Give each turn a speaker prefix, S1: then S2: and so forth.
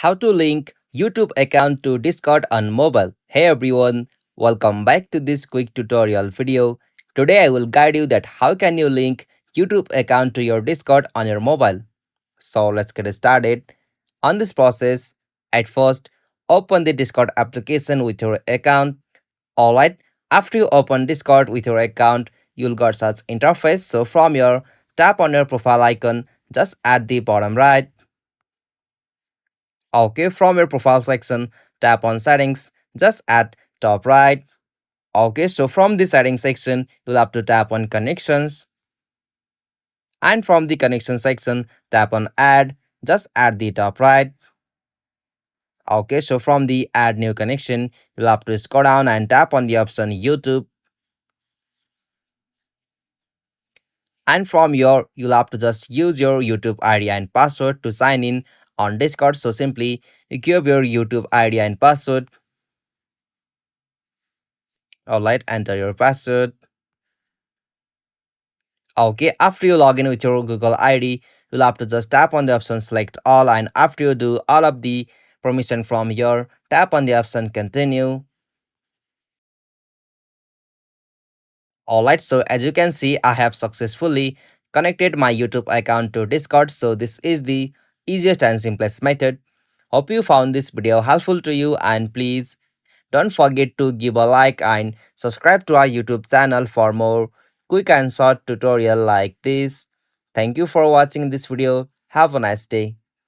S1: How to link YouTube account to Discord on mobile. Hey everyone, welcome back to this quick tutorial video. Today I will guide you that how can you link YouTube account to your Discord on your mobile. So let's get started. On this process, at first open the Discord application with your account. Alright, after you open Discord with your account, you'll got such interface. So from your tap on your profile icon just at the bottom right. Okay, from your profile section, tap on settings just at top right. Okay, so from the settings section, you'll have to tap on connections. And from the connection section, tap on add just at the top right. Okay, so from the add new connection, you'll have to scroll down and tap on the option YouTube. And from your, you'll have to just use your YouTube ID and password to sign in on Discord. So simply give your YouTube ID and password. Alright, enter your password. Okay, after you log in with your Google ID, you'll have to just tap on the option select all, and after you do all of the permission from here, tap on the option continue. Alright, so as you can see, I have successfully connected my YouTube account to Discord. So this is the easiest and simplest method. Hope you found this video helpful to you, and please don't forget to give a like and subscribe to our YouTube channel for more quick and short tutorial like this. Thank you for watching this video. Have a nice day.